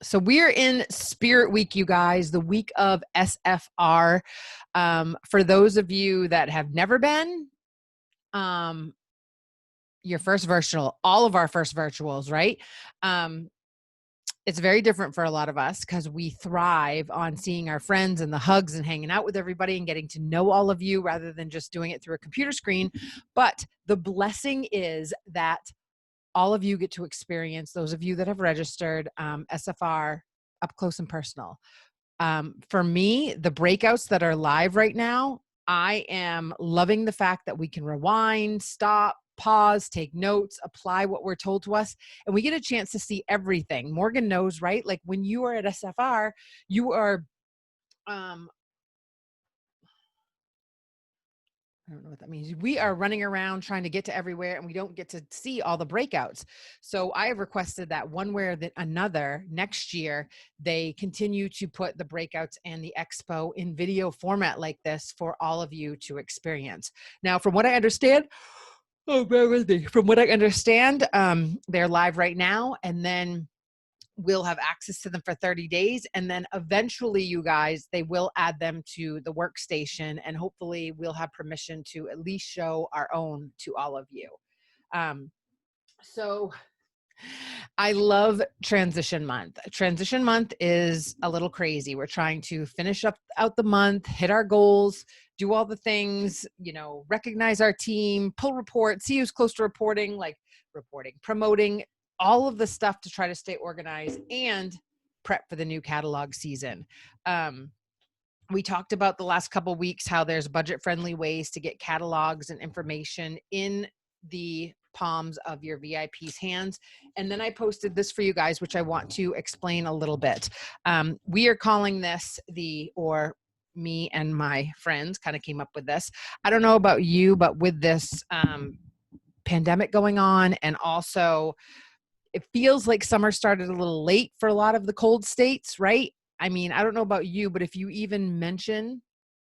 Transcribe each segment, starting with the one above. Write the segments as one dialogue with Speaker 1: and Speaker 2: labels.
Speaker 1: So we're in Spirit Week, you guys, the week of SFR. For those of you that have never been, your first virtual, all of our first virtuals, right? It's very different for a lot of us because we thrive on seeing our friends and the hugs and hanging out with everybody and getting to know all of you rather than just doing it through a computer screen. But the blessing is that all of you get to experience, those of you that have registered, SFR up close and personal. For me, the breakouts that are live right now, I am loving the fact that we can rewind, stop, pause, take notes, apply what we're told to us, and we get a chance to see everything. Morgan knows, right? Like when you are at SFR, you are, I don't know what that means. We are running around trying to get to everywhere and we don't get to see all the breakouts. So I have requested that one way or another next year, they continue to put the breakouts and the expo in video format like this for all of you to experience. Now, from what I understand, bear with me. From what I understand, they're live right now, and then we'll have access to them for 30 days. And then eventually, you guys, they will add them to the workstation, and hopefully we'll have permission to at least show our own to all of you. So I love Transition Month. Transition Month is a little crazy. We're trying to finish out the month, hit our goals, do all the things, recognize our team, pull reports, see who's close to reporting, promoting, all of the stuff to try to stay organized and prep for the new catalog season. We talked about the last couple of weeks how there's budget-friendly ways to get catalogs and information in the palms of your VIP's hands. And then I posted this for you guys, which I want to explain a little bit. We are calling this me and my friends kind of came up with this. I don't know about you, but with this pandemic going on, and also it feels like summer started a little late for a lot of the cold states, right? I mean, I don't know about you, but if you even mention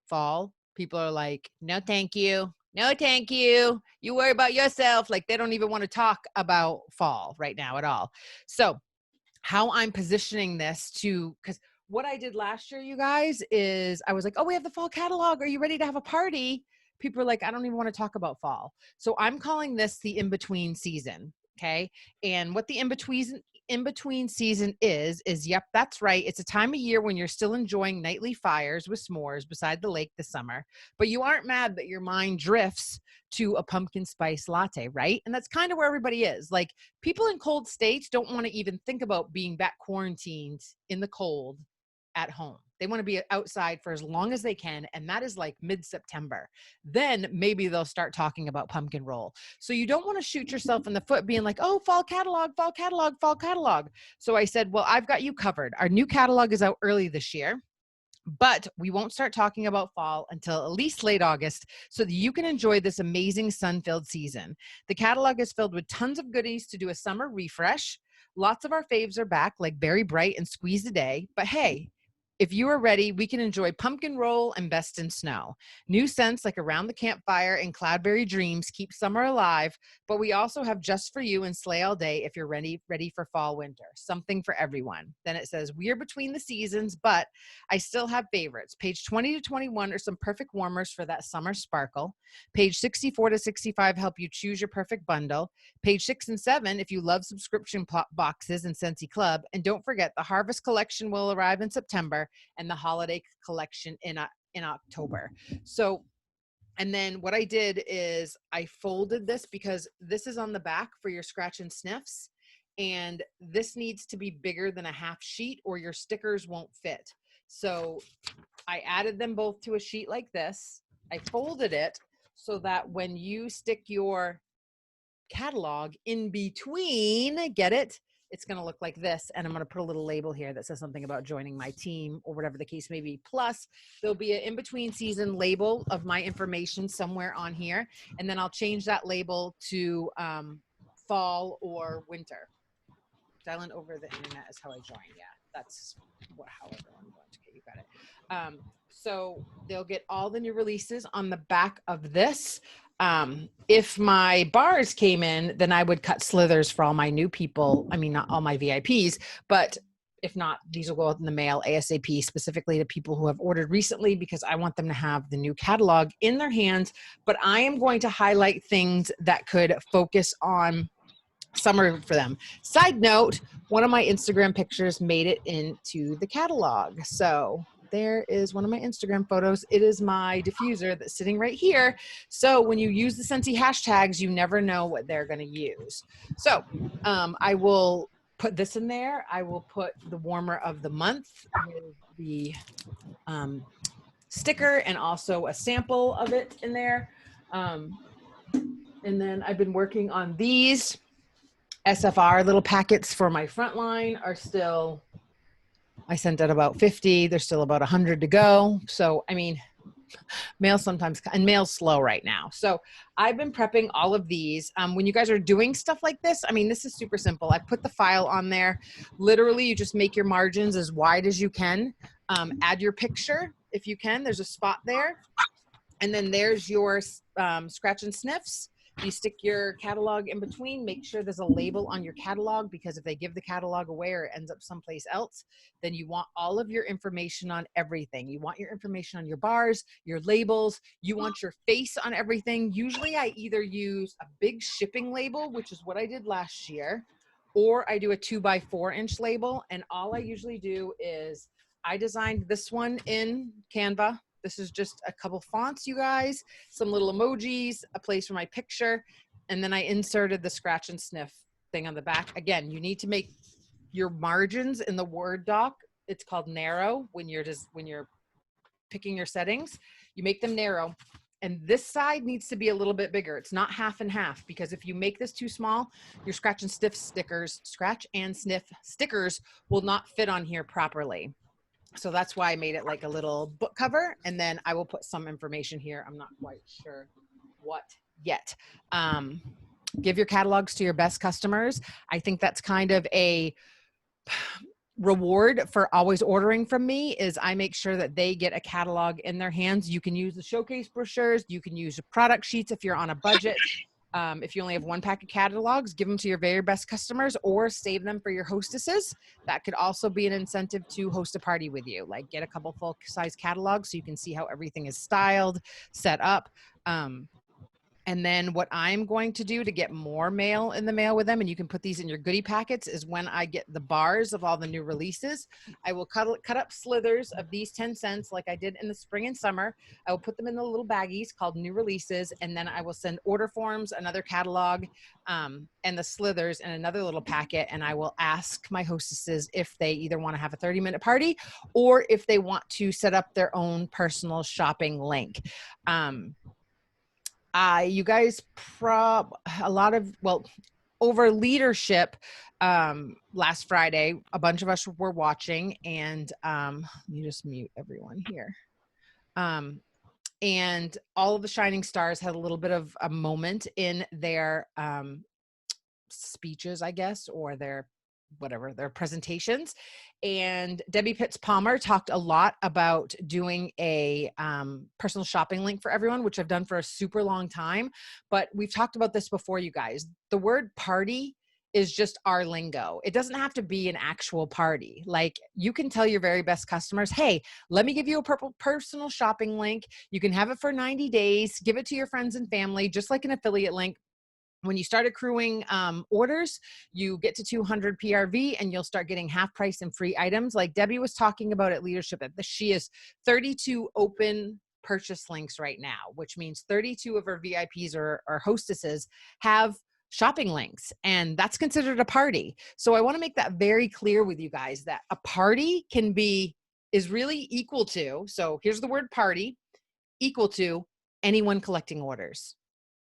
Speaker 1: fall, people are like, no, thank you. No, thank you. You worry about yourself. Like they don't even want to talk about fall right now at all. So how I'm positioning this because what I did last year, you guys, is I was like, oh, we have the fall catalog. Are you ready to have a party? People are like, I don't even want to talk about fall. So I'm calling this the in-between season. Okay. And what the in-between season is, yep, that's right. It's a time of year when you're still enjoying nightly fires with s'mores beside the lake this summer, but you aren't mad that your mind drifts to a pumpkin spice latte, right? And that's kind of where everybody is. Like people in cold states don't want to even think about being back quarantined in the cold at home. They want to be outside for as long as they can. And that is like mid-September. Then maybe they'll start talking about pumpkin roll. So you don't want to shoot yourself in the foot being like, oh, fall catalog, fall catalog, fall catalog. So I said, well, I've got you covered. Our new catalog is out early this year, but we won't start talking about fall until at least late August so that you can enjoy this amazing sun-filled season. The catalog is filled with tons of goodies to do a summer refresh. Lots of our faves are back, like Berry Bright and Squeeze a Day. But hey, if you are ready, we can enjoy Pumpkin Roll and Best in Snow. New scents like Around the Campfire and Cloudberry Dreams keep summer alive, but we also have Just for You and Slay All Day if you're ready for fall winter. Something for everyone. Then it says, we are between the seasons, but I still have favorites. Page 20 to 21 are some perfect warmers for that summer sparkle. Page 64 to 65 help you choose your perfect bundle. Page 6 and 7 if you love subscription boxes and Scentsy Club. And don't forget, the Harvest Collection will arrive in September and the Holiday Collection in October. So, and then what I did is I folded this because this is on the back for your scratch and sniffs. And this needs to be bigger than a half sheet or your stickers won't fit. So I added them both to a sheet like this. I folded it so that when you stick your catalog in between, get it? It's going to look like this. And I'm going to put a little label here that says something about joining my team or whatever the case may be. Plus, there'll be an in-between season label of my information somewhere on here. And then I'll change that label to fall or winter. Dialing over the internet is how I join. Yeah, that's however I'm going to. Okay, you got it. So they'll get all the new releases on the back of this. If my bars came in, then I would cut slithers for all my new people. I mean, not all my VIPs, but if not, these will go out in the mail ASAP, specifically to people who have ordered recently, because I want them to have the new catalog in their hands. But I am going to highlight things that could focus on summer for them. Side note, one of my Instagram pictures made it into the catalog. So there is one of my Instagram photos. It is my diffuser that's sitting right here. So when you use the Scentsy hashtags, you never know what they're going to use. So I will put this in there. I will put the warmer of the month with the sticker and also a sample of it in there. And then I've been working on these SFR little packets for my front line are still, I sent out about 50. There's still about 100 to go. So, I mean, mail sometimes, and mail's slow right now. So I've been prepping all of these. When you guys are doing stuff like this, I mean, this is super simple. I put the file on there. Literally, you just make your margins as wide as you can. Add your picture if you can. There's a spot there. And then there's your scratch and sniffs. You stick your catalog in between, make sure there's a label on your catalog, because if they give the catalog away or it ends up someplace else, then you want all of your information on everything. You want your information on your bars, your labels, you want your face on everything. Usually I either use a big shipping label, which is what I did last year, or I do a 2x4 inch label. And all I usually do is I designed this one in Canva. This is just a couple fonts, you guys, some little emojis, a place for my picture, and then I inserted the scratch and sniff thing on the back. Again, you need to make your margins in the Word doc. It's called narrow when you're picking your settings. You make them narrow, and this side needs to be a little bit bigger. It's not half and half, because if you make this too small, your scratch and sniff stickers will not fit on here properly. So that's why I made it like a little book cover, and then I will put some information here. I'm not quite sure what yet. Give your catalogs to your best customers. I think that's kind of a reward for always ordering from me, is I make sure that they get a catalog in their hands. You can use the showcase brochures. You can use product sheets if you're on a budget. If you only have one pack of catalogs, give them to your very best customers, or save them for your hostesses. That could also be an incentive to host a party with you. Like, get a couple full size catalogs so you can see how everything is styled, set up. And then what I'm going to do to get more mail in the mail with them, and you can put these in your goodie packets, is when I get the bars of all the new releases, I will cut up slithers of these 10 cents like I did in the spring and summer. I will put them in the little baggies called new releases, and then I will send order forms, another catalog, and the slithers in another little packet, and I will ask my hostesses if they either want to have a 30-minute party or if they want to set up their own personal shopping link. You guys over leadership last Friday, a bunch of us were watching, and let me just mute everyone here. And all of the shining stars had a little bit of a moment in their speeches, I guess, or their presentations. And Debbie Pitts Palmer talked a lot about doing a personal shopping link for everyone, which I've done for a super long time. But we've talked about this before, you guys. The word party is just our lingo. It doesn't have to be an actual party. Like, you can tell your very best customers, hey, let me give you a personal shopping link. You can have it for 90 days. Give it to your friends and family, just like an affiliate link. When you start accruing orders, you get to 200 PRV and you'll start getting half price and free items. Like Debbie was talking about at leadership, she has 32 open purchase links right now, which means 32 of her VIPs or hostesses have shopping links, and that's considered a party. So I want to make that very clear with you guys, that a party is really equal to, so here's the word party, equal to anyone collecting orders.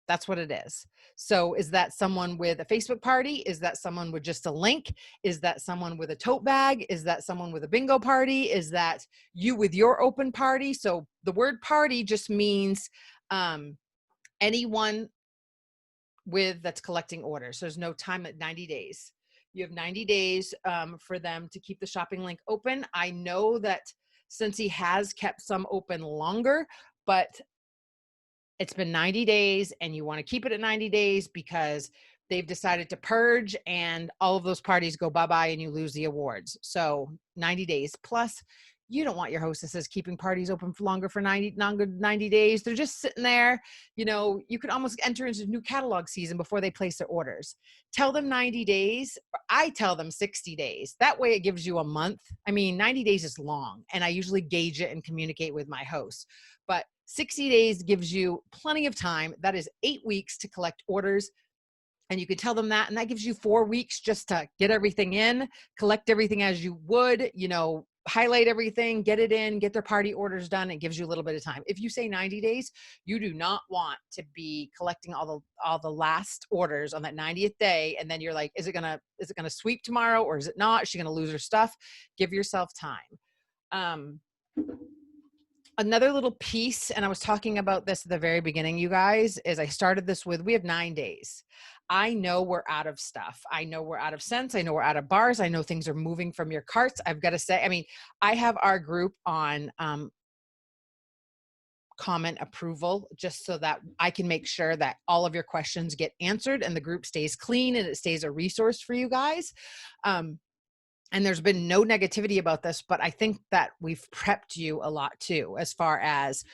Speaker 1: That's what it is. So is that someone with a Facebook party? Is that someone with just a link? Is that someone with a tote bag? Is that someone with a bingo party? Is that you with your open party? So the word party just means anyone that's collecting orders. So there's no time at 90 days. You have 90 days for them to keep the shopping link open. I know that Scentsy has kept some open longer, but it's been 90 days and you want to keep it at 90 days because they've decided to purge and all of those parties go bye-bye and you lose the awards. So 90 days plus. You don't want your hostesses keeping parties open for longer for 90 days. They're just sitting there. You could almost enter into new catalog season before they place their orders. Tell them 90 days. I tell them 60 days. That way it gives you a month. I mean, 90 days is long, and I usually gauge it and communicate with my hosts. But 60 days gives you plenty of time. That is 8 weeks to collect orders. And you can tell them that, and that gives you 4 weeks just to get everything in, collect everything as you would, highlight everything, get it in, get their party orders done. It gives you a little bit of time. If you say 90 days, you do not want to be collecting all the last orders on that 90th day. And then you're like, is it gonna sweep tomorrow or is it not? Is she gonna lose her stuff? Give yourself time. Another little piece, and I was talking about this at the very beginning, you guys, is I started this with, we have 9 days. I know we're out of stuff. I know we're out of scents. I know we're out of bars. I know things are moving from your carts. I've got to say, I have our group on comment approval just so that I can make sure that all of your questions get answered and the group stays clean and it stays a resource for you guys. And there's been no negativity about this, but I think that we've prepped you a lot too, as far as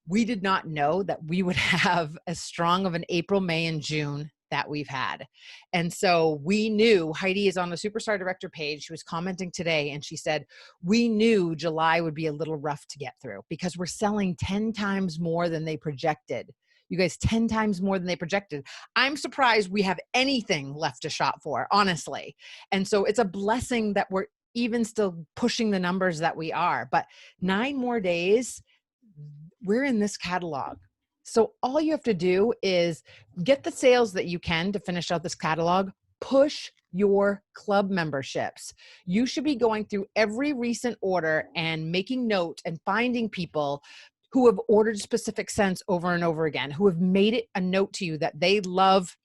Speaker 1: we did not know that we would have as strong of an April, May, and June that we've had. And so we knew, Heidi is on the Superstar Director page. She was commenting today and she said, we knew July would be a little rough to get through because we're selling 10 times more than they projected. You guys, 10 times more than they projected. I'm surprised we have anything left to shop for, honestly. And so it's a blessing that we're even still pushing the numbers that we are. But 9 more days, we're in this catalog. So all you have to do is get the sales that you can to finish out this catalog, push your club memberships. You should be going through every recent order and making note and finding people who have ordered specific scents over and over again, who have made it a note to you that they love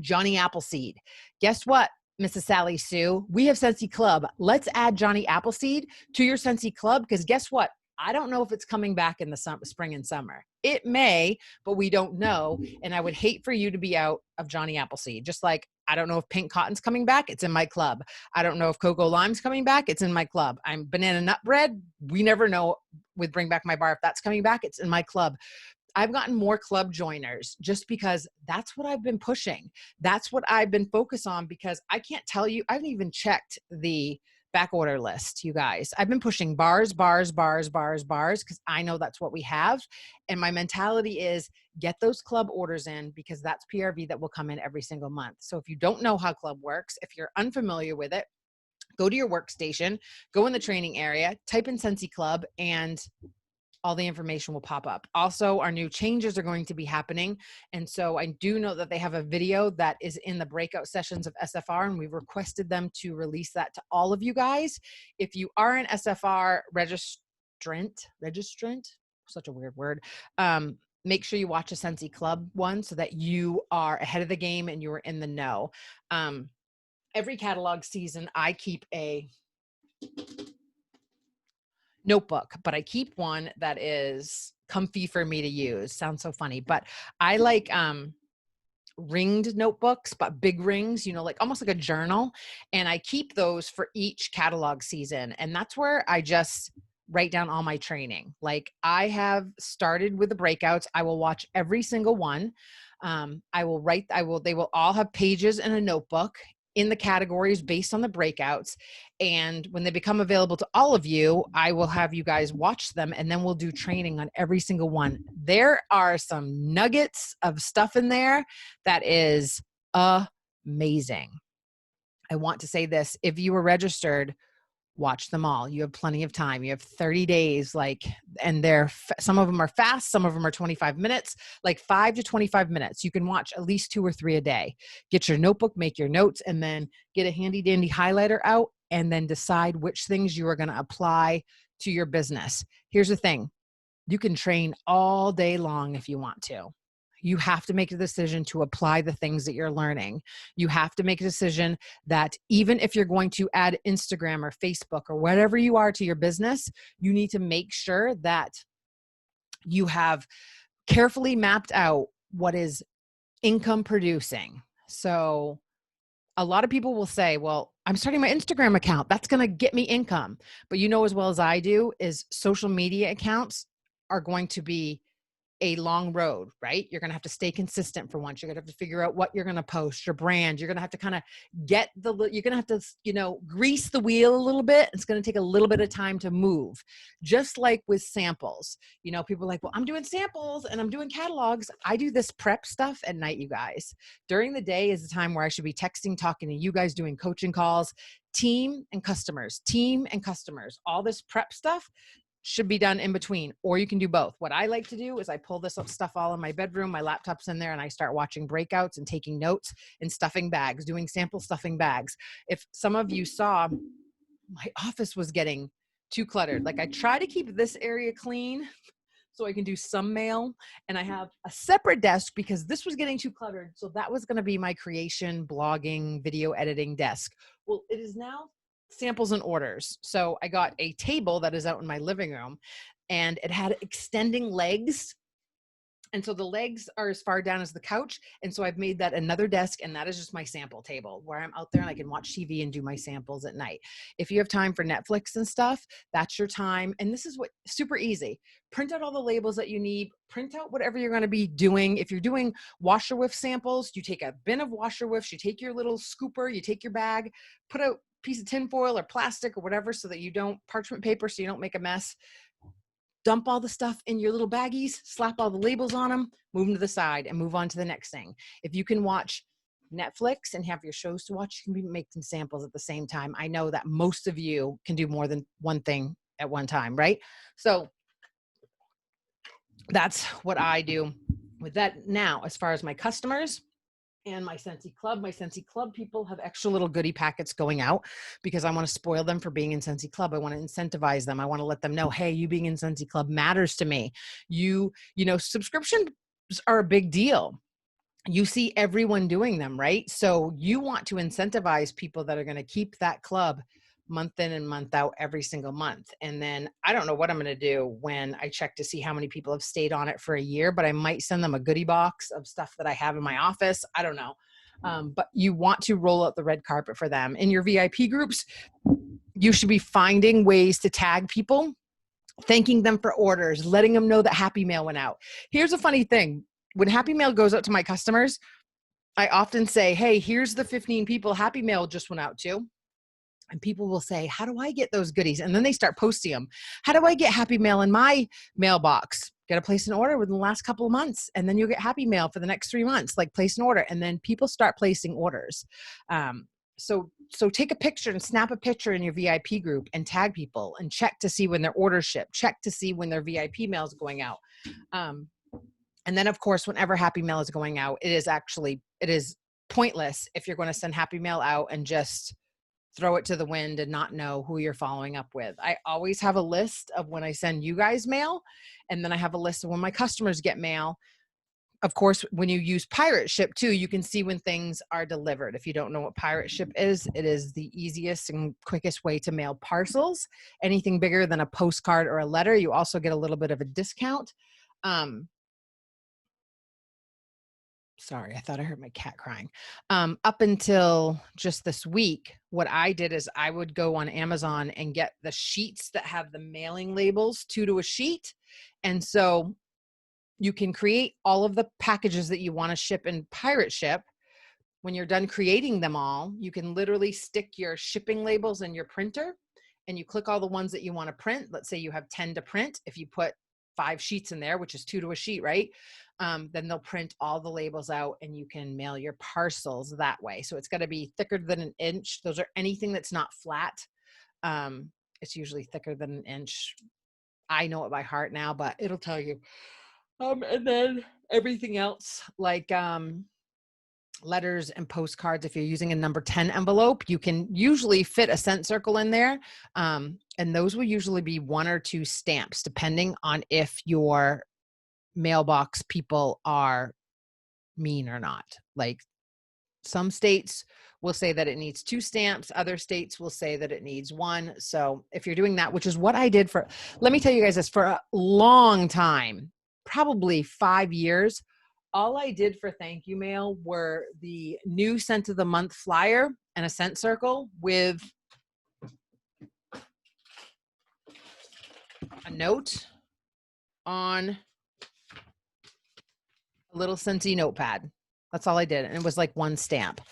Speaker 1: Johnny Appleseed. Guess what, Mrs. Sally Sue? We have Scentsy Club. Let's add Johnny Appleseed to your Scentsy Club because guess what? I don't know if it's coming back in the spring and summer. It may, but we don't know. And I would hate for you to be out of Johnny Appleseed. Just like I don't know if Pink Cotton's coming back. It's in my club. I don't know if Cocoa Lime's coming back. It's in my club. I'm Banana Nut Bread. We never know with Bring Back My Bar if that's coming back. It's in my club. I've gotten more club joiners just because that's what I've been pushing. That's what I've been focused on because I can't tell you, I haven't even checked the back order list, you guys. I've been pushing bars because I know that's what we have. And my mentality is get those club orders in because that's PRV that will come in every single month. So if you don't know how club works, if you're unfamiliar with it, go to your workstation, go in the training area, type in Scentsy Club, and all the information will pop up. Also, our new changes are going to be happening. And so I do know that they have a video that is in the breakout sessions of SFR, and we've requested them to release that to all of you guys. If you are an SFR registrant, such a weird word, make sure you watch a Scentsy Club one so that you are ahead of the game and you're in the know. Every catalog season, I keep a notebook, but I keep one that is comfy for me to use. Sounds so funny, but I like ringed notebooks, but big rings, like almost like a journal. And I keep those for each catalog season. And that's where I just write down all my training. Like I have started with the breakouts. I will watch every single one. They will all have pages in a notebook in the categories based on the breakouts. And when they become available to all of you, I will have you guys watch them and then we'll do training on every single one. There are some nuggets of stuff in there that is amazing. I want to say this, if you were registered, watch them all. You have plenty of time. You have 30 days, and some of them are fast. Some of them are 25 minutes, like 5 to 25 minutes. You can watch at least 2 or 3 a day. Get your notebook, make your notes, and then get a handy dandy highlighter out and then decide which things you are going to apply to your business. Here's the thing. You can train all day long if you want to. You have to make a decision to apply the things that you're learning. You have to make a decision that even if you're going to add Instagram or Facebook or whatever you are to your business, you need to make sure that you have carefully mapped out what is income producing. So a lot of people will say, well, I'm starting my Instagram account. That's going to get me income. But you know, as well as I do, is social media accounts are going to be a long road, right? You're going to have to stay consistent for once. You're going to have to figure out what you're going to post, your brand. You're going to have to kind of you're going to have to, grease the wheel a little bit. It's going to take a little bit of time to move. Just like with samples, people are like, well, I'm doing samples and I'm doing catalogs. I do this prep stuff at night, you guys. During the day is the time where I should be texting, talking to you guys, doing coaching calls, team and customers, all this prep stuff should be done in between, or you can do both. What I like to do is I pull this stuff all in my bedroom, my laptop's in there, and I start watching breakouts and taking notes and stuffing bags, doing sample stuffing bags. If some of you saw, my office was getting too cluttered. Like I try to keep this area clean so I can do some mail, and I have a separate desk because this was getting too cluttered. So that was going to be my creation, blogging, video editing desk. Well, it is now samples and orders. So I got a table that is out in my living room, and it had extending legs. And so the legs are as far down as the couch. And so I've made that another desk, and that is just my sample table where I'm out there and I can watch TV and do my samples at night. If you have time for Netflix and stuff, that's your time. And this is what super easy. Print out all the labels that you need, print out whatever you're going to be doing. If you're doing washer whiff samples, you take a bin of washer whiffs, you take your little scooper, you take your bag, put a piece of tinfoil or plastic or whatever so that you don't, parchment paper so you don't make a mess. Dump all the stuff in your little baggies, slap all the labels on them, move them to the side, and move on to the next thing. If you can watch Netflix and have your shows to watch, you can be making samples at the same time. I know that most of you can do more than one thing at one time, right? So that's what I do with that. Now, as far as my customers and my Scentsy Club people have extra little goodie packets going out because I want to spoil them for being in Scentsy Club. I want to incentivize them. I want to let them know, hey, you being in Scentsy Club matters to me. Subscriptions are a big deal. You see everyone doing them, right? So you want to incentivize people that are going to keep that club month in and month out every single month. And then I don't know what I'm going to do when I check to see how many people have stayed on it for a year, but I might send them a goodie box of stuff that I have in my office. I don't know. But you want to roll out the red carpet for them. In your VIP groups, you should be finding ways to tag people, thanking them for orders, letting them know that Happy Mail went out. Here's a funny thing. When Happy Mail goes out to my customers, I often say, hey, here's the 15 people Happy Mail just went out to. And people will say, how do I get those goodies? And then they start posting them. How do I get Happy Mail in my mailbox? Got to place an order within the last couple of months. And then you'll get Happy Mail for the next 3 months, like place an order. And then people start placing orders. So take a picture and snap a picture in your VIP group and tag people and check to see when their orders ship, check to see when their VIP mail is going out. And then of course, whenever Happy Mail is going out, it is pointless if you're going to send Happy Mail out and just throw it to the wind and not know who you're following up with. I always have a list of when I send you guys mail, and then I have a list of when my customers get mail. Of course, when you use Pirate Ship too, you can see when things are delivered. If you don't know what Pirate Ship is, it is the easiest and quickest way to mail parcels. Anything bigger than a postcard or a letter, you also get a little bit of a discount. Sorry, I thought I heard my cat crying. Up until just this week, what I did is I would go on Amazon and get the sheets that have the mailing labels, 2 to a sheet. And so you can create all of the packages that you want to ship in Pirate Ship. When you're done creating them all, you can literally stick your shipping labels in your printer and you click all the ones that you want to print. Let's say you have 10 to print. If you put 5 sheets in there, which is 2 to a sheet, right? Then they'll print all the labels out and you can mail your parcels that way. So it's got to be thicker than an inch. Those are anything that's not flat. It's usually thicker than an inch. I know it by heart now, but it'll tell you. And then everything else like letters and postcards, if you're using a number 10 envelope, you can usually fit a scent circle in there. And those will usually be 1 or 2 stamps, depending on if your mailbox people are mean or not. Like some states will say that it needs 2 stamps. Other states will say that it needs 1. So if you're doing that, which is what I did let me tell you guys this, for a long time, probably 5 years, All I did for thank you mail were the new scent of the month flyer and a scent circle with a note on a little scentsy notepad. That's all I did. And it was like one stamp.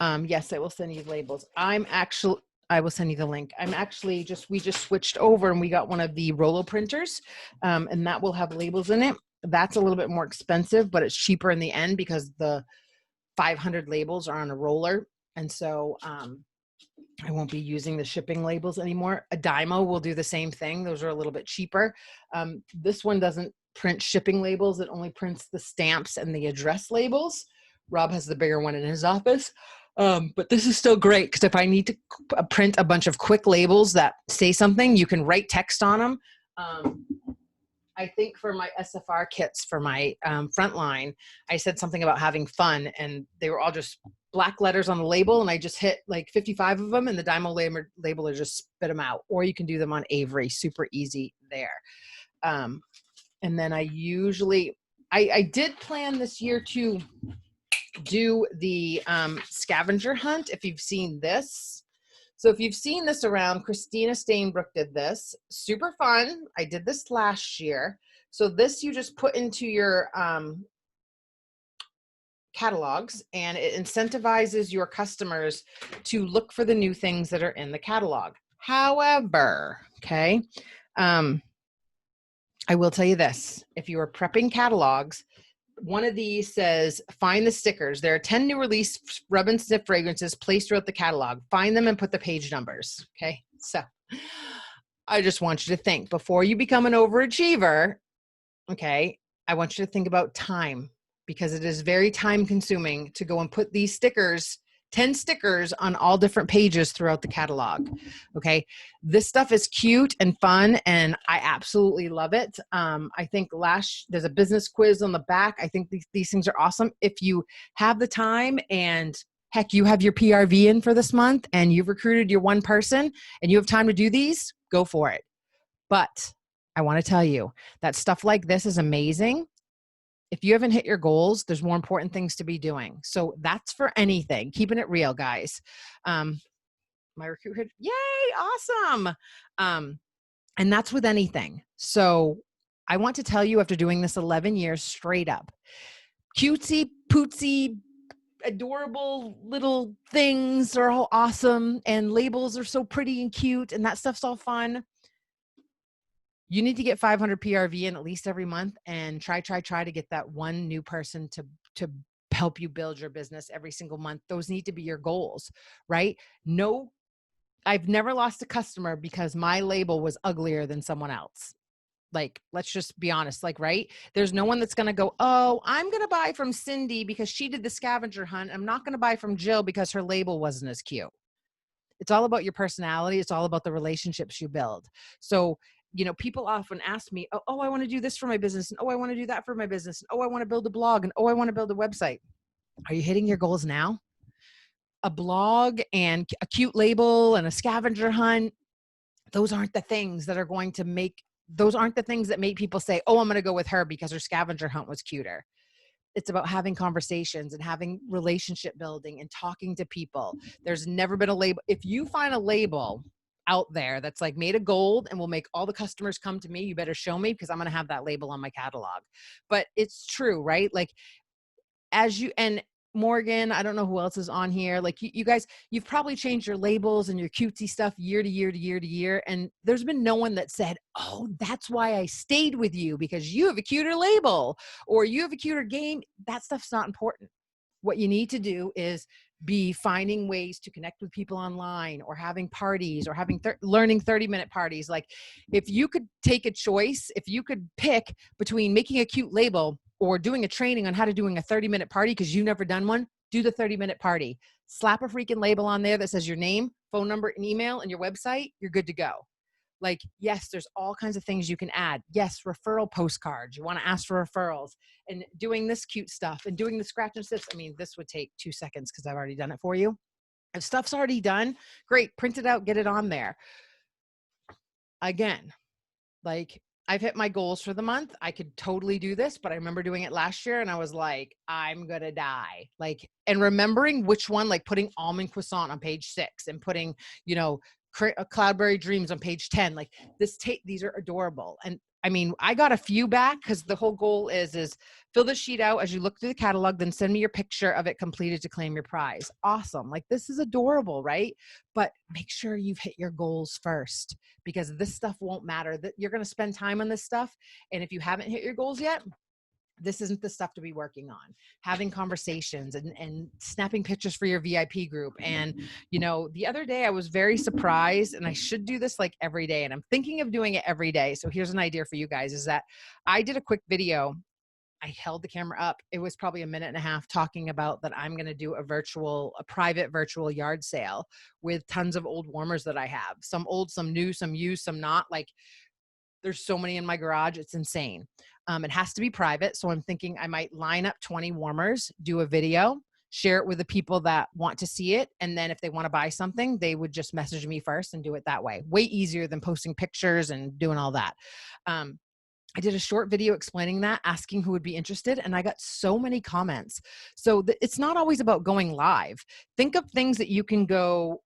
Speaker 1: Yes, I will send you the labels. I will send you the link. We just switched over and we got one of the Rolo printers, and that will have labels in it. That's a little bit more expensive, but it's cheaper in the end because the 500 labels are on a roller. And so, I won't be using the shipping labels anymore. A Dymo will do the same thing. Those are a little bit cheaper. This one doesn't print shipping labels. It only prints the stamps and the address labels. Rob has the bigger one in his office. But this is still great because if I need to print a bunch of quick labels that say something, you can write text on them. I think for my SFR kits for my frontline, I said something about having fun, and they were all just black letters on the label, and I just hit like 55 of them, and the Dymo labeler just spit them out. Or you can do them on Avery, super easy there. And then I did plan this year to do the scavenger hunt. If you've seen this. So if you've seen this around, Christina Stainbrook did this. Super fun. I did this last year. So this you just put into your catalogs, and it incentivizes your customers to look for the new things that are in the catalog. However, okay, I will tell you this. If you are prepping catalogs, one of these says, find the stickers. There are 10 new release rub and sniff fragrances placed throughout the catalog. Find them and put the page numbers. Okay. So I just want you to think before you become an overachiever. Okay. I want you to think about time, because it is very time consuming to go and put these stickers, 10 stickers on all different pages throughout the catalog. Okay. This stuff is cute and fun, and I absolutely love it. I think there's a business quiz on the back. I think these things are awesome. If you have the time, and heck, you have your PRV in for this month and you've recruited your one person and you have time to do these, go for it. But I want to tell you that stuff like this is amazing. If you haven't hit your goals, there's more important things to be doing. So that's for anything. Keeping it real, guys. My recruit, yay, awesome. And that's with anything. So I want to tell you, after doing this 11 years straight up, cutesy, pootsy, adorable little things are all awesome, and labels are so pretty and cute, and that stuff's all fun. You need to get 500 PRV in at least every month, and try to get that one new person to help you build your business every single month. Those need to be your goals, right? No, I've never lost a customer because my label was uglier than someone else. Like, let's just be honest, like, right? There's no one that's going to go, oh, I'm going to buy from Cindy because she did the scavenger hunt. I'm not going to buy from Jill because her label wasn't as cute. It's all about your personality. It's all about the relationships you build. So, people often ask me, oh, I want to do this for my business. And, oh, I want to do that for my business. And, oh, I want to build a blog. And, oh, I want to build a website. Are you hitting your goals now? A blog and a cute label and a scavenger hunt, those aren't the things that make people say, oh, I'm going to go with her because her scavenger hunt was cuter. It's about having conversations and having relationship building and talking to people. There's never been a label. If you find a label out there that's like made of gold and will make all the customers come to me, you better show me, because I'm going to have that label on my catalog. But it's true, right? Like, and Morgan, I don't know who else is on here. Like, you guys, you've probably changed your labels and your cutesy stuff year to year to year to year. And there's been no one that said, oh, that's why I stayed with you, because you have a cuter label or you have a cuter game. That stuff's not important. What you need to do is be finding ways to connect with people online, or having parties, or having learning 30-minute parties. Like, if you could take a choice, if you could pick between making a cute label or doing a training on how to doing a 30-minute party, because you've never done one, do the 30-minute party. Slap a freaking label on there that says your name, phone number, and email, and your website. You're good to go. Like, yes, there's all kinds of things you can add. Yes, referral postcards. You want to ask for referrals, and doing this cute stuff and doing the scratch and sniffs. I mean, this would take 2 seconds because I've already done it for you. If stuff's already done, great, print it out, get it on there. Again, like, I've hit my goals for the month. I could totally do this, but I remember doing it last year and I was like, I'm going to die. Like, and remembering which one, like putting almond croissant on page 6 and putting, you know, Cloudberry Dreams on page 10. Like these are adorable. And I mean, I got a few back because the whole goal is fill the sheet out as you look through the catalog, then send me your picture of it completed to claim your prize. Awesome. Like this is adorable, right? But make sure you've hit your goals first, because this stuff won't matter. That you're going to spend time on this stuff. And if you haven't hit your goals yet, this isn't the stuff to be working on. Having conversations and snapping pictures for your VIP group. And, you know, the other day I was very surprised, and I should do this like every day. And I'm thinking of doing it every day. So here's an idea for you guys, is that I did a quick video. I held the camera up. It was probably a minute and a half talking about that I'm going to do a private virtual yard sale with tons of old warmers that I have. Some old, some new, some used, some not. Like there's so many in my garage. It's insane. It has to be private. So I'm thinking I might line up 20 warmers, do a video, share it with the people that want to see it. And then if they want to buy something, they would just message me first and do it that way. Way easier than posting pictures and doing all that. I did a short video explaining that, asking who would be interested, and I got so many comments. So it's not always about going live. Think of things that you can go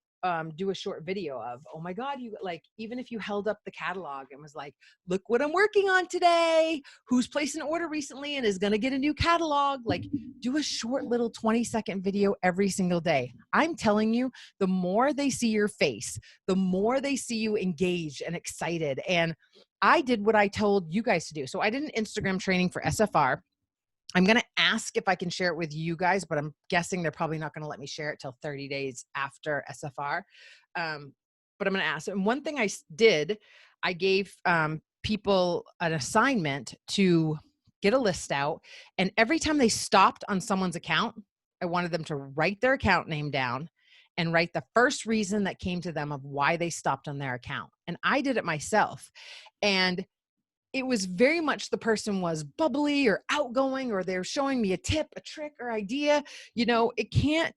Speaker 1: do a short video of. Oh my God, you like, even if you held up the catalog and was like, look what I'm working on today, who's placed an order recently and is going to get a new catalog, like do a short little 20-second video every single day. I'm telling you, the more they see your face, the more they see you engaged and excited. And I did what I told you guys to do. So I did an Instagram training for SFR. I'm going to ask if I can share it with you guys, but I'm guessing they're probably not going to let me share it till 30 days after SFR. But I'm going to ask. And one thing I did, I gave people an assignment to get a list out. And every time they stopped on someone's account, I wanted them to write their account name down and write the first reason that came to them of why they stopped on their account. And I did it myself. And it was very much the person was bubbly or outgoing, or they're showing me a tip, a trick or idea, you know, it can't,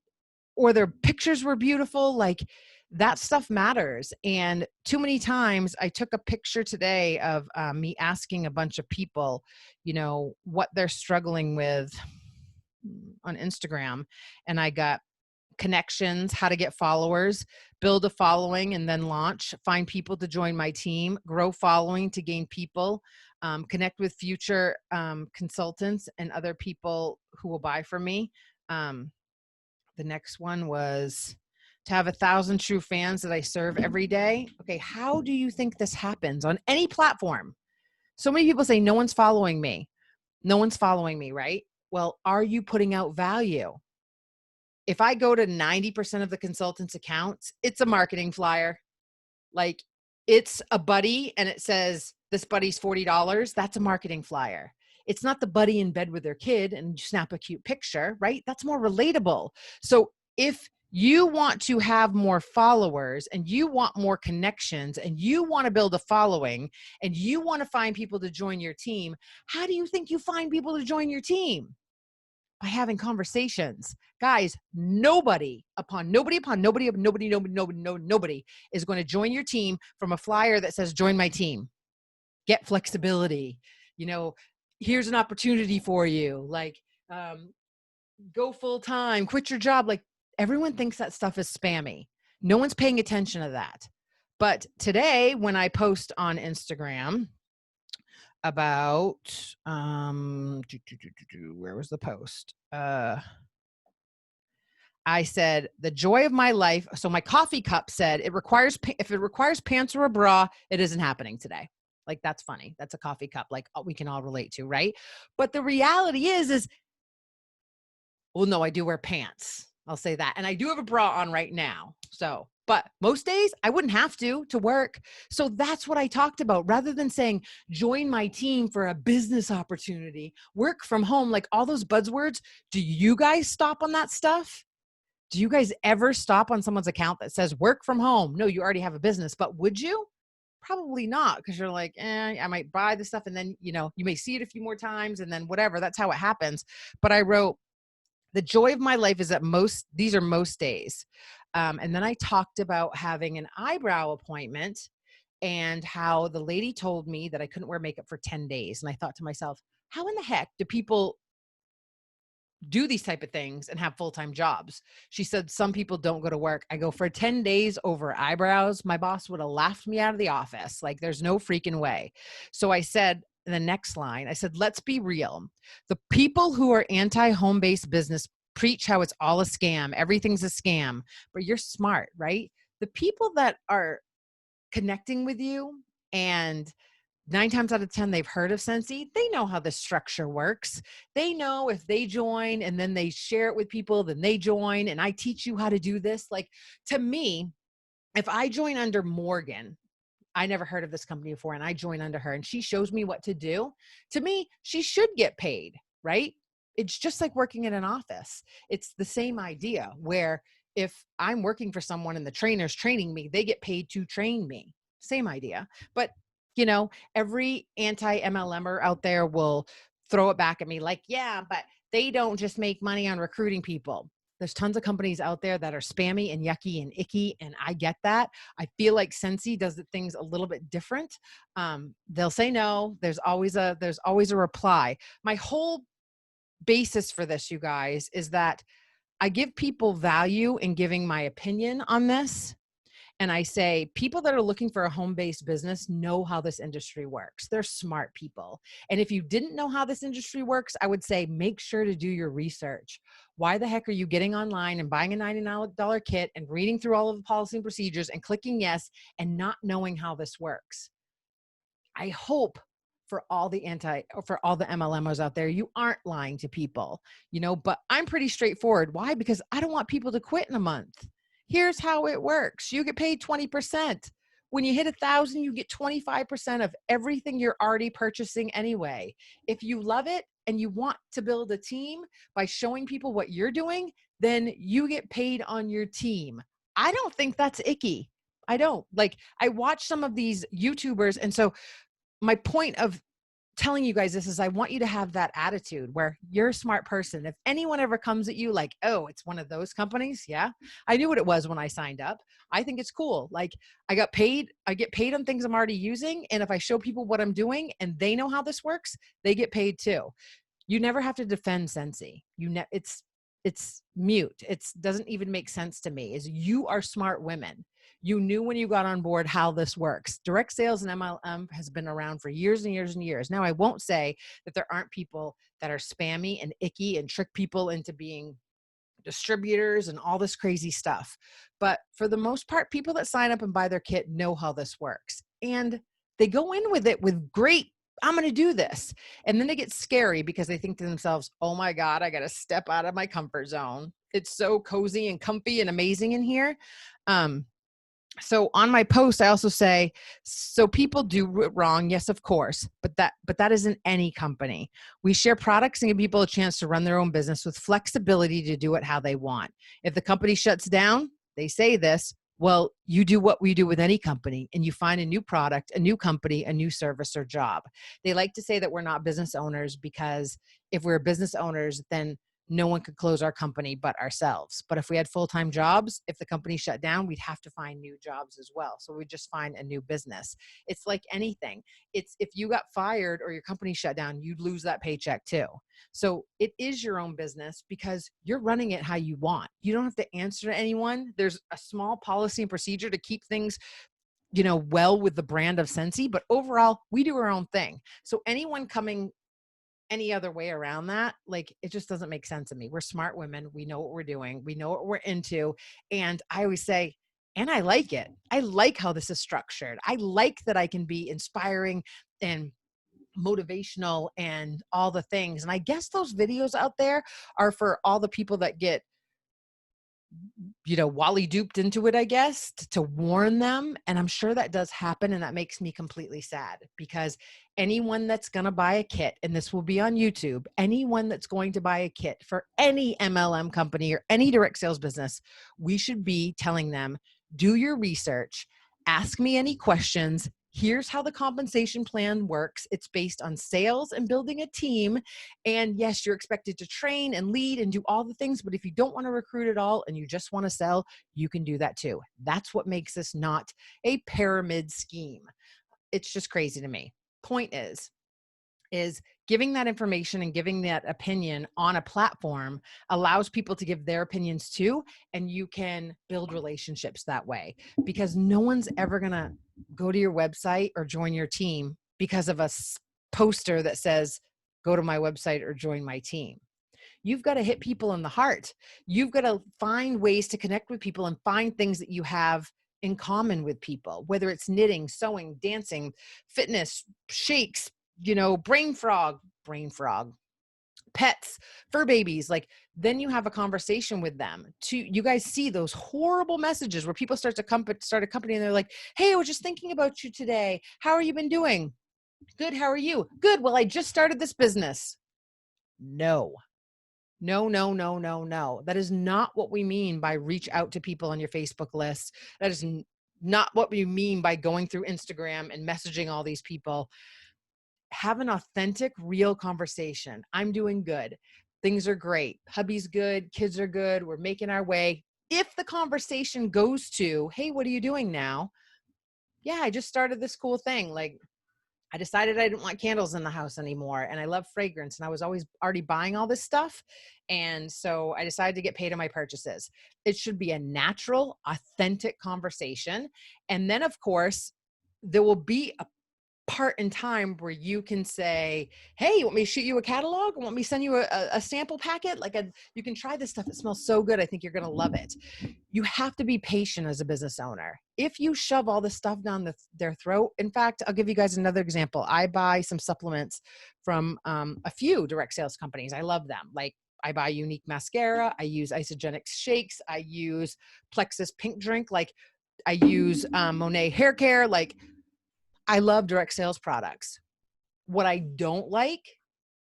Speaker 1: or their pictures were beautiful. Like that stuff matters. And too many times I took a picture today of me asking a bunch of people, you know, what they're struggling with on Instagram. And I got connections, how to get followers, build a following and then launch, find people to join my team, grow following to gain people, connect with future consultants and other people who will buy from me. The next one was to have 1,000 true fans that I serve every day. Okay, how do you think this happens on any platform? So many people say, no one's following me. No one's following me, right? Well, are you putting out value? If I go to 90% of the consultants' accounts, it's a marketing flyer. Like it's a buddy and it says, this buddy's $40. That's a marketing flyer. It's not the buddy in bed with their kid and you snap a cute picture, right? That's more relatable. So if you want to have more followers and you want more connections and you want to build a following and you want to find people to join your team, how do you think you find people to join your team? By having conversations. Guys, nobody is going to join your team from a flyer that says, join my team, get flexibility. You know, here's an opportunity for you. Like, go full time, quit your job. Like everyone thinks that stuff is spammy. No one's paying attention to that. But today when I post on Instagram about, where was the post? I said, the joy of my life. So my coffee cup said, if it requires pants or a bra, it isn't happening today. Like, that's funny. That's a coffee cup. Like we can all relate to, right? But the reality is, well, no, I do wear pants. I'll say that. And I do have a bra on right now. So, but most days I wouldn't have to work. So that's what I talked about. Rather than saying, join my team for a business opportunity, work from home, like all those buzzwords. Do you guys stop on that stuff? Do you guys ever stop on someone's account that says work from home? No, you already have a business, but would you? Probably not, because you're like, I might buy the stuff and then, you know, you may see it a few more times and then whatever. That's how it happens. But I wrote, the joy of my life is that these are most days. And then I talked about having an eyebrow appointment and how the lady told me that I couldn't wear makeup for 10 days. And I thought to myself, how in the heck do people do these type of things and have full-time jobs? She said, some people don't go to work. I go, for 10 days over eyebrows, my boss would have laughed me out of the office. Like, there's no freaking way. So I said, in the next line, I said, let's be real. The people who are anti-home-based business preach how it's all a scam. Everything's a scam, but you're smart, right? The people that are connecting with you, and 9 times out of 10, they've heard of Scentsy. They know how the structure works. They know if they join and then they share it with people, then they join, and I teach you how to do this. Like, to me, if I join under Morgan, I never heard of this company before, and I join under her and she shows me what to do, to me, she should get paid, right? It's just like working in an office. It's the same idea where if I'm working for someone and the trainer's training me, they get paid to train me. Same idea. But, every anti-MLMer out there will throw it back at me like, yeah, but they don't just make money on recruiting people. There's tons of companies out there that are spammy and yucky and icky, and I get that. I feel like Scentsy does the things a little bit different. They'll say no. There's always a reply. My whole basis for this, you guys, is that I give people value in giving my opinion on this. And I say, people that are looking for a home-based business know how this industry works. They're smart people. And if you didn't know how this industry works, I would say, make sure to do your research. Why the heck are you getting online and buying a $99 kit and reading through all of the policy and procedures and clicking yes and not knowing how this works? I hope for all the MLMers out there, you aren't lying to people, but I'm pretty straightforward. Why? Because I don't want people to quit in a month. Here's how it works. You get paid 20%. When you hit 1,000, you get 25% of everything you're already purchasing anyway. If you love it and you want to build a team by showing people what you're doing, then you get paid on your team. I don't think that's icky. I don't. Like, I watch some of these YouTubers, and so my point of telling you guys this is I want you to have that attitude where you're a smart person. If anyone ever comes at you like, oh, it's one of those companies. Yeah. I knew what it was when I signed up. I think it's cool. Like, I get paid on things I'm already using. And if I show people what I'm doing and they know how this works, they get paid too. You never have to defend Scentsy. It's mute. It doesn't even make sense to me. Is you are smart women. You knew when you got on board how this works. Direct sales and MLM has been around for years and years and years. Now, I won't say that there aren't people that are spammy and icky and trick people into being distributors and all this crazy stuff. But for the most part, people that sign up and buy their kit know how this works. And they go in with it with great, I'm going to do this. And then they get scary because they think to themselves, oh my God, I got to step out of my comfort zone. It's so cozy and comfy and amazing in here. So on my post, I also say, so people do it wrong. Yes, of course. But that isn't any company. We share products and give people a chance to run their own business with flexibility to do it how they want. If the company shuts down, they say this, well, you do what we do with any company and you find a new product, a new company, a new service or job. They like to say that we're not business owners because if we're business owners, then no one could close our company but ourselves. But if we had full-time jobs, if the company shut down, we'd have to find new jobs as well. So we just find a new business. It's like anything. It's if you got fired or your company shut down, you'd lose that paycheck too. So it is your own business because you're running it how you want. You don't have to answer to anyone. There's a small policy and procedure to keep things well with the brand of Scentsy, but overall we do our own thing. So anyone coming any other way around that, like, it just doesn't make sense to me. We're smart women. We know what we're doing. We know what we're into. And I always say, and I like it. I like how this is structured. I like that I can be inspiring and motivational and all the things. And I guess those videos out there are for all the people that get Wally duped into it, I guess, to warn them. And I'm sure that does happen. And that makes me completely sad because anyone that's going to buy a kit, and this will be on YouTube, anyone that's going to buy a kit for any MLM company or any direct sales business, we should be telling them, do your research, ask me any questions. Here's how the compensation plan works. It's based on sales and building a team. And yes, you're expected to train and lead and do all the things, but if you don't want to recruit at all and you just want to sell, you can do that too. That's what makes this not a pyramid scheme. It's just crazy to me. Point is giving that information and giving that opinion on a platform allows people to give their opinions too, and you can build relationships that way, because no one's ever going to go to your website or join your team because of a poster that says, go to my website or join my team. You've got to hit people in the heart. You've got to find ways to connect with people and find things that you have in common with people, whether it's knitting, sewing, dancing, fitness, shakes, brain frog, pets, fur babies. Like, then you have a conversation with them. You guys see those horrible messages where people start a company and they're like, hey, I was just thinking about you today. How are you been doing? Good. How are you? Good. Well, I just started this business. No. That is not what we mean by reach out to people on your Facebook list. That is not what we mean by going through Instagram and messaging all these people. Have an authentic, real conversation. I'm doing good. Things are great. Hubby's good. Kids are good. We're making our way. If the conversation goes to, hey, what are you doing now? Yeah, I just started this cool thing. Like, I decided I didn't want candles in the house anymore, and I love fragrance, and I was always already buying all this stuff. And so I decided to get paid on my purchases. It should be a natural, authentic conversation. And then, of course, there will be a part in time where you can say, hey, you want me to shoot you a catalog? Want me to send you a sample packet? You can try this stuff. It smells so good. I think you're going to love it. You have to be patient as a business owner. If you shove all this stuff down their throat, in fact, I'll give you guys another example. I buy some supplements from a few direct sales companies. I love them. Like, I buy Unique Mascara. I use Isogenics shakes. I use Plexus Pink Drink. Like, I use Monet Hair Care. Like, I love direct sales products. What I don't like,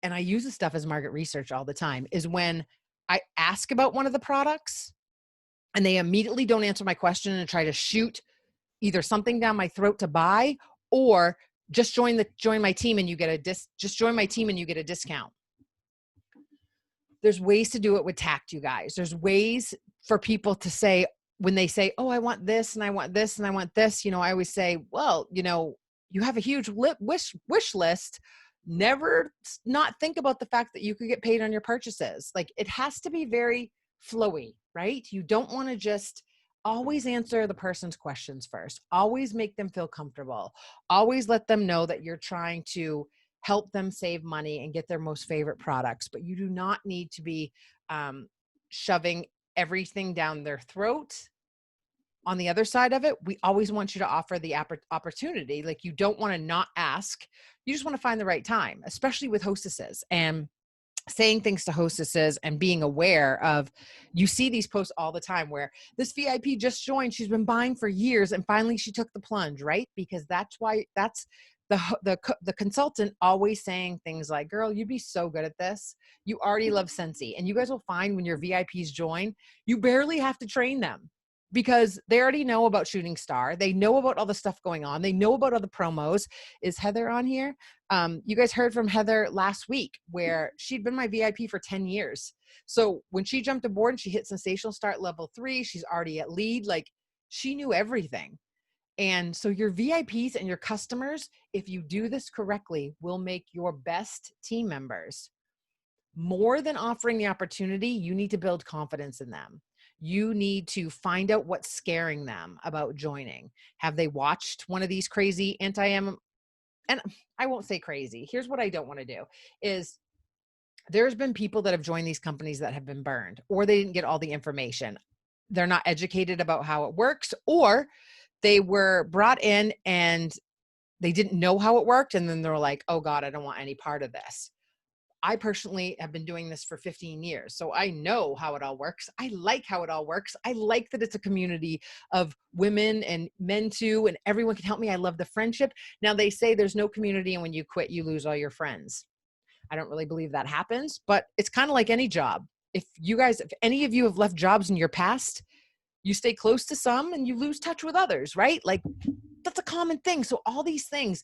Speaker 1: and I use this stuff as market research all the time, is when I ask about one of the products and they immediately don't answer my question and try to shoot either something down my throat to buy, or just join my team and you get a discount. There's ways to do it with tact, you guys. There's ways for people to say, when they say, oh, I want this and I want this and I want this, I always say, well, you have a huge wish list. Never not think about the fact that you could get paid on your purchases. Like, it has to be very flowy, right? You don't want to just always answer the person's questions first. Always make them feel comfortable. Always let them know that you're trying to help them save money and get their most favorite products. But you do not need to be shoving everything down their throat. On the other side of it, we always want you to offer the opportunity. Like, you don't want to not ask. You just want to find the right time, especially with hostesses, and saying things to hostesses and being aware of, you see these posts all the time where this VIP just joined. She's been buying for years and finally she took the plunge, right? Because that's the consultant always saying things like, girl, you'd be so good at this. You already love Scentsy. And you guys will find when your VIPs join, you barely have to train them, because they already know about Shooting Star. They know about all the stuff going on. They know about all the promos. Is Heather on here? You guys heard from Heather last week, where she'd been my VIP for 10 years. So when she jumped aboard and she hit Sensational Start level 3, she's already at lead. Like, she knew everything. And so your VIPs and your customers, if you do this correctly, will make your best team members. More than offering the opportunity, you need to build confidence in them. You need to find out what's scaring them about joining. Have they watched one of these crazy and I won't say crazy. Here's what I don't want to do is, there's been people that have joined these companies that have been burned, or they didn't get all the information. They're not educated about how it works, or they were brought in and they didn't know how it worked. And then they're like, oh God, I don't want any part of this. I personally have been doing this for 15 years, so I know how it all works. I like how it all works. I like that it's a community of women and men too, and everyone can help me. I love the friendship. Now, they say there's no community, and when you quit, you lose all your friends. I don't really believe that happens, but it's kind of like any job. If any of you have left jobs in your past, you stay close to some and you lose touch with others, right? Like, That's a common thing. So all these things,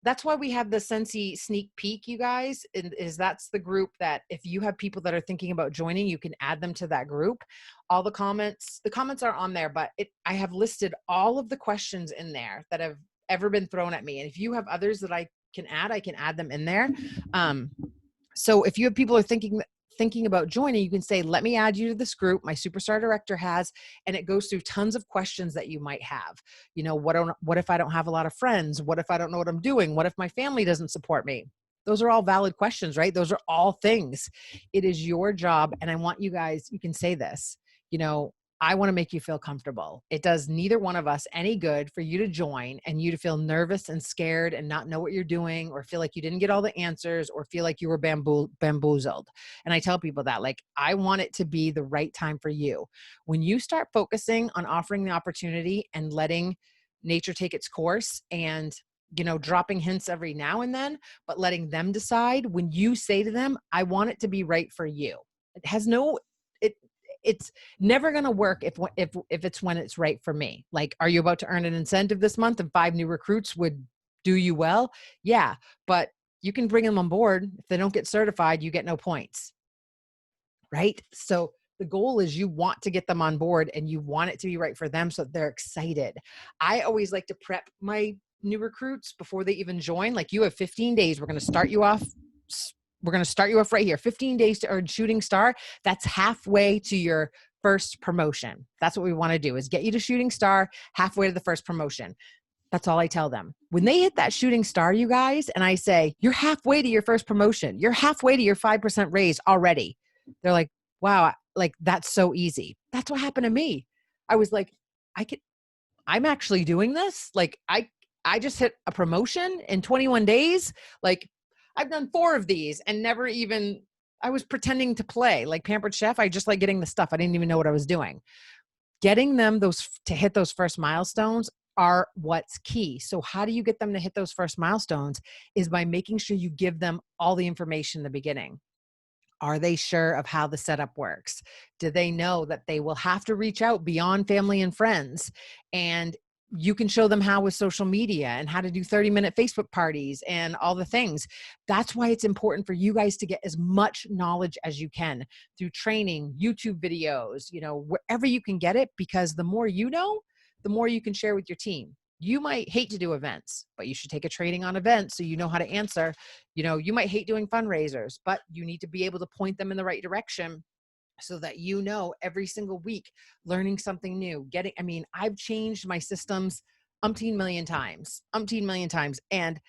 Speaker 1: that's why we have the Sensi sneak peek, you guys, is that's the group that if you have people that are thinking about joining, you can add them to that group. All the comments are on there, but I have listed all of the questions in there that have ever been thrown at me. And if you have others that I can add them in there. So if you have people who are thinking about joining, you can say, let me add you to this group. My superstar director has, and it goes through tons of questions that you might have. You know, what if I don't have a lot of friends? What if I don't know what I'm doing? What if my family doesn't support me? Those are all valid questions, right? Those are all things. It is your job. And I want you guys, you can say this, you know, I want to make you feel comfortable. It does neither one of us any good for you to join and you to feel nervous and scared and not know what you're doing, or feel like you didn't get all the answers, or feel like you were bamboozled. And I tell people that, like, I want it to be the right time for you. When you start focusing on offering the opportunity and letting nature take its course, and you know, dropping hints every now and then, but letting them decide, when you say to them, I want it to be right for you. It has no, it, it's never going to work if it's when it's right for me. Like, are you about to earn an incentive this month and 5 new recruits would do you well? Yeah, but you can bring them on board. If they don't get certified, you get no points, right? So the goal is you want to get them on board and you want it to be right for them so that they're excited. I always like to prep my new recruits before they even join. Like, you have 15 days. We're going to start you off. We're going to start you off right here. 15 days to earn shooting star. That's halfway to your first promotion. That's what we want to do, is get you to shooting star halfway to the first promotion. That's all I tell them. When they hit that shooting star, you guys, and I say, you're halfway to your first promotion. You're halfway to your 5% raise already. They're like, wow, like, that's so easy. That's what happened to me. I was like, I'm actually doing this. Like, I just hit a promotion in 21 days. Like, I've done 4 of these and never even, I was pretending to play like Pampered Chef. I just like getting the stuff. I didn't even know what I was doing. Getting them to hit those first milestones are what's key. So how do you get them to hit those first milestones? Is by making sure you give them all the information in the beginning. Are they sure of how the setup works? Do they know that they will have to reach out beyond family and friends? And you can show them how with social media and how to do 30-minute Facebook parties and all the things. That's why it's important for you guys to get as much knowledge as you can through training, YouTube videos, you know, wherever you can get it, because the more you know, the more you can share with your team. You might hate to do events, but you should take a training on events so you know how to answer. You know, you might hate doing fundraisers, but you need to be able to point them in the right direction so that, you know, every single week, learning something new, I've changed my systems umpteen million times. And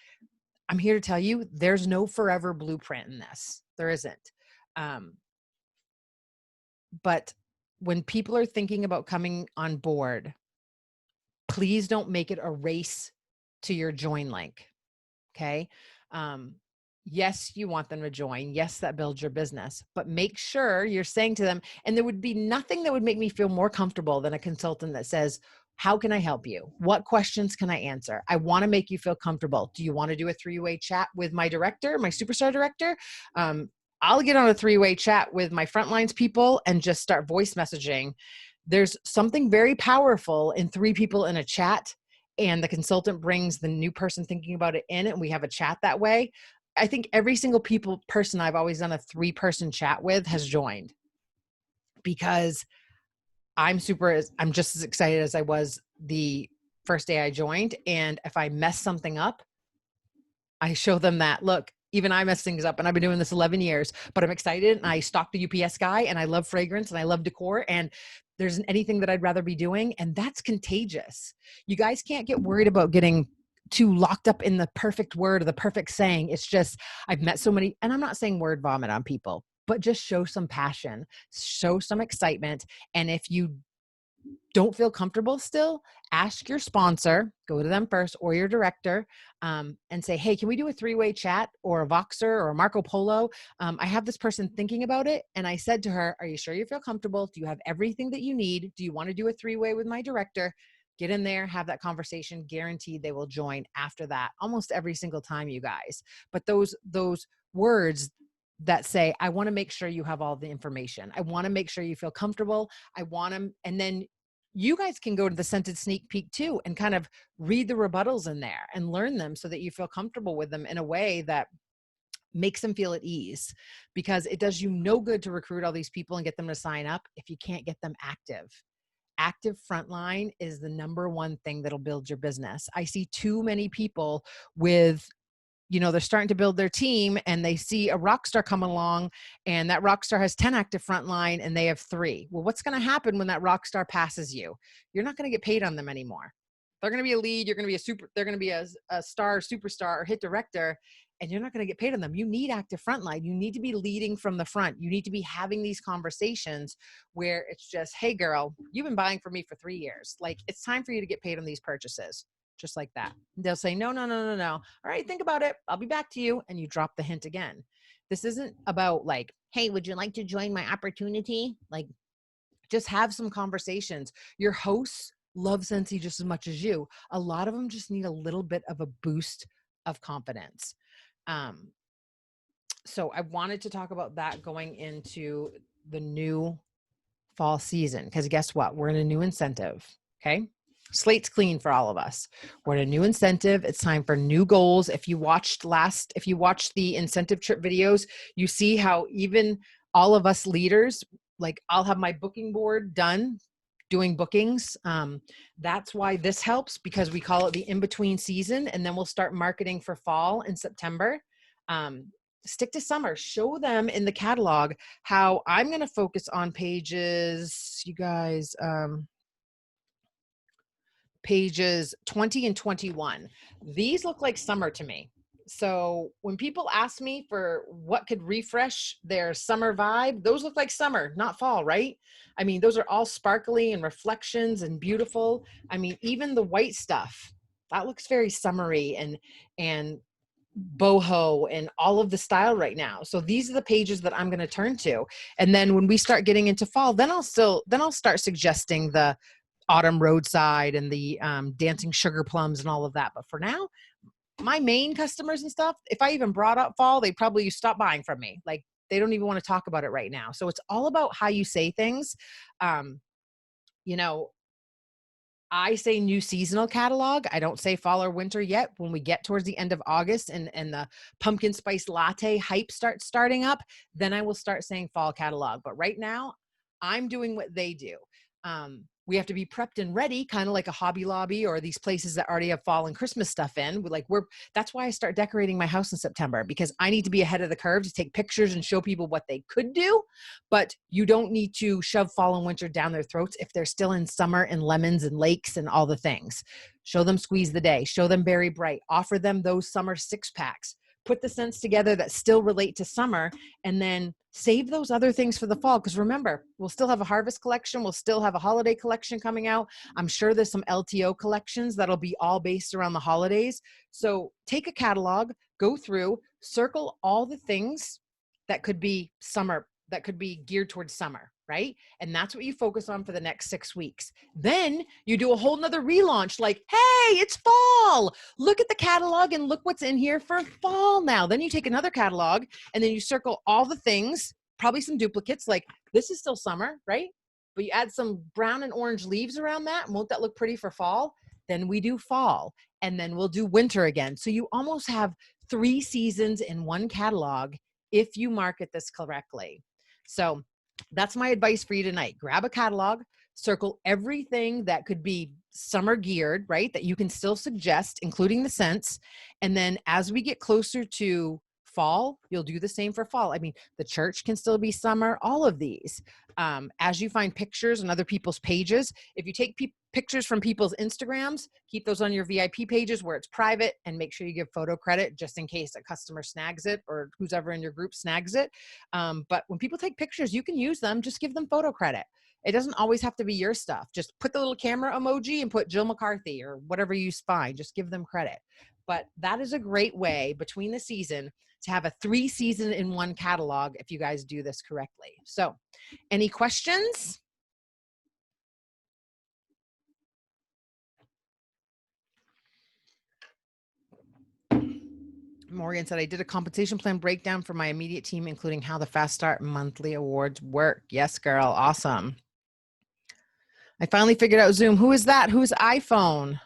Speaker 1: I'm here to tell you, there's no forever blueprint in this. There isn't. But when people are thinking about coming on board, please don't make it a race to your join link. Okay. Yes, you want them to join. Yes, that builds your business, but make sure you're saying to them, and there would be nothing that would make me feel more comfortable than a consultant that says, how can I help you? What questions can I answer? I want to make you feel comfortable. Do you want to do a 3-way chat with my director, my superstar director? I'll get on a 3-way chat with my frontlines people and just start voice messaging. There's something very powerful in 3 people in a chat, and the consultant brings the new person thinking about it in, and we have a chat that way. I think every single person I've always done a 3-person chat with has joined, because I'm just as excited as I was the first day I joined. And if I mess something up, I show them that, look, even I mess things up, and I've been doing this 11 years, but I'm excited, and I stalk the UPS guy, and I love fragrance, and I love decor, and there isn't anything that I'd rather be doing. And that's contagious. You guys can't get worried about getting too locked up in the perfect word or the perfect saying. It's just, I've met so many, and I'm not saying word vomit on people, but just show some passion, show some excitement. And if you don't feel comfortable still, ask your sponsor, go to them first, or your director, and say, hey, can we do a 3-way chat or a Voxer or a Marco Polo? I have this person thinking about it. And I said to her, are you sure you feel comfortable? Do you have everything that you need? Do you want to do a 3-way with my director? Get in there, have that conversation. Guaranteed they will join after that almost every single time, you guys. But those words that say, I want to make sure you have all the information. I want to make sure you feel comfortable. I want them. And then you guys can go to the scented sneak peek too and kind of read the rebuttals in there and learn them so that you feel comfortable with them in a way that makes them feel at ease, because it does you no good to recruit all these people and get them to sign up if you can't get them active. Active frontline is the number one thing that'll build your business. I see too many people with, they're starting to build their team and they see a rock star come along and that rock star has 10 active frontline and they have 3. Well, what's going to happen when that rock star passes you? You're not going to get paid on them anymore. They're going to be a lead. You're going to be they're going to be a star, superstar, or hit director, and you're not going to get paid on them. You need active frontline. You need to be leading from the front. You need to be having these conversations where it's just, hey girl, you've been buying from me for 3 years. Like, it's time for you to get paid on these purchases. Just like that. They'll say, no. All right, think about it. I'll be back to you. And you drop the hint again. This isn't about like, hey, would you like to join my opportunity? Like, just have some conversations. Your hosts love Scentsy just as much as you. A lot of them just need a little bit of a boost of confidence. So I wanted to talk about that going into the new fall season, because guess what? We're in a new incentive. Okay. Slate's clean for all of us. We're in a new incentive. It's time for new goals. If you watched the incentive trip videos, you see how even all of us leaders, like, I'll have my booking board done doing bookings. That's why this helps, because we call it the in-between season, and then we'll start marketing for fall in September. Stick to summer. Show them in the catalog how I'm going to focus on pages, you guys, pages 20 and 21. These look like summer to me. So when people ask me for what could refresh their summer vibe, those look like summer, not fall, right? I mean, those are all sparkly and reflections and beautiful. I mean, even the white stuff, that looks very summery and boho and all of the style right now. So these are the pages that I'm going to turn to. And then when we start getting into fall, then I'll start suggesting the autumn roadside and the dancing sugar plums and all of that. But for now, my main customers and stuff, if I even brought up fall, they probably stop buying from me. Like, they don't even want to talk about it right now. So it's all about how you say things. I say new seasonal catalog. I don't say fall or winter yet. When we get towards the end of August and the pumpkin spice latte hype starting up, then I will start saying fall catalog. But right now, I'm doing what they do. We have to be prepped and ready, kind of like a Hobby Lobby or these places that already have fall and Christmas stuff in. That's why I start decorating my house in September, because I need to be ahead of the curve to take pictures and show people what they could do. But you don't need to shove fall and winter down their throats if they're still in summer and lemons and lakes and all the things. Show them Squeeze the Day, show them Berry Bright, offer them those summer 6-packs. Put the scents together that still relate to summer, and then save those other things for the fall. Because remember, we'll still have a harvest collection. We'll still have a holiday collection coming out. I'm sure there's some LTO collections that'll be all based around the holidays. So take a catalog, go through, circle all the things that could be summer, that could be geared towards summer, right? And that's what you focus on for the next 6 weeks. Then you do a whole nother relaunch, like, hey, it's fall. Look at the catalog and look what's in here for fall now. Then you take another catalog and then you circle all the things, probably some duplicates, like this is still summer, right? But you add some brown and orange leaves around that. Won't that look pretty for fall? Then we do fall, and then we'll do winter again. So you almost have 3 seasons in one catalog if you market this correctly. So that's my advice for you tonight. Grab a catalog, circle everything that could be summer geared, right? That you can still suggest, including the scents. And then as we get closer to fall, you'll do the same for fall. I mean, the church can still be summer, all of these. As you find pictures on other people's pages, if you take pictures from people's Instagrams, keep those on your VIP pages where it's private, and make sure you give photo credit just in case a customer snags it or who's ever in your group snags it. But when people take pictures, you can use them. Just give them photo credit. It doesn't always have to be your stuff. Just put the little camera emoji and put Jill McCarthy or whatever you find. Just give them credit. But that is a great way between the season to have a 3 season in one catalog if you guys do this correctly. So any questions? Morgan said, I did a compensation plan breakdown for my immediate team, including how the Fast Start monthly awards work. Yes, girl. Awesome. I finally figured out Zoom. Who is that? Who's iPhone?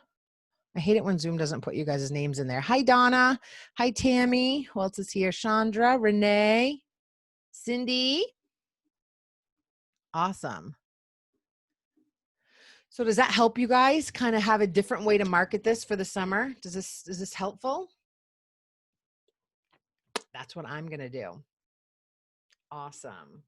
Speaker 1: I hate it when Zoom doesn't put you guys' names in there. Hi, Donna. Hi, Tammy. Who else is here? Chandra, Renee, Cindy. Awesome. So does that help you guys kind of have a different way to market this for the summer? Is this helpful? That's what I'm going to do. Awesome.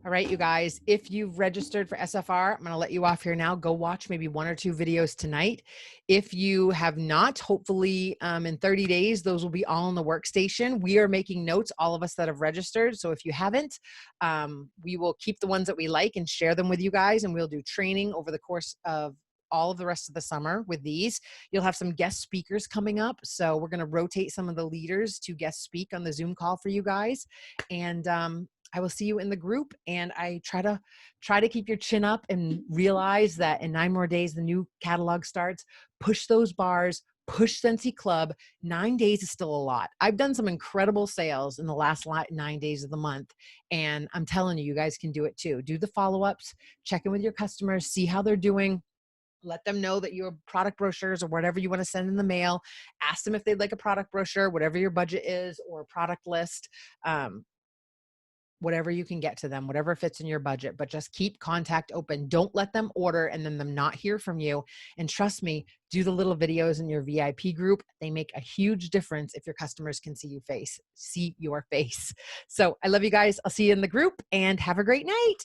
Speaker 1: All right, you guys, if you've registered for SFR, I'm going to let you off here now. Go watch maybe 1 or 2 videos tonight. If you have not, hopefully in 30 days, those will be all in the workstation. We are making notes, all of us that have registered. So if you haven't, we will keep the ones that we like and share them with you guys. And we'll do training over the course of all of the rest of the summer with these. You'll have some guest speakers coming up. So we're going to rotate some of the leaders to guest speak on the Zoom call for you guys. And I will see you in the group, and I try to keep your chin up and realize that in 9 more days, the new catalog starts. Push those bars, push Scentsy Club. 9 days is still a lot. I've done some incredible sales in the last 9 days of the month, and I'm telling you, you guys can do it too. Do the follow-ups, check in with your customers, see how they're doing. Let them know that your product brochures or whatever you want to send in the mail. Ask them if they'd like a product brochure, whatever your budget is, or a product list. Whatever you can get to them, whatever fits in your budget, but just keep contact open. Don't let them order and then them not hear from you. And trust me, do the little videos in your VIP group. They make a huge difference if your customers can see your face. So I love you guys. I'll see you in the group and have a great night.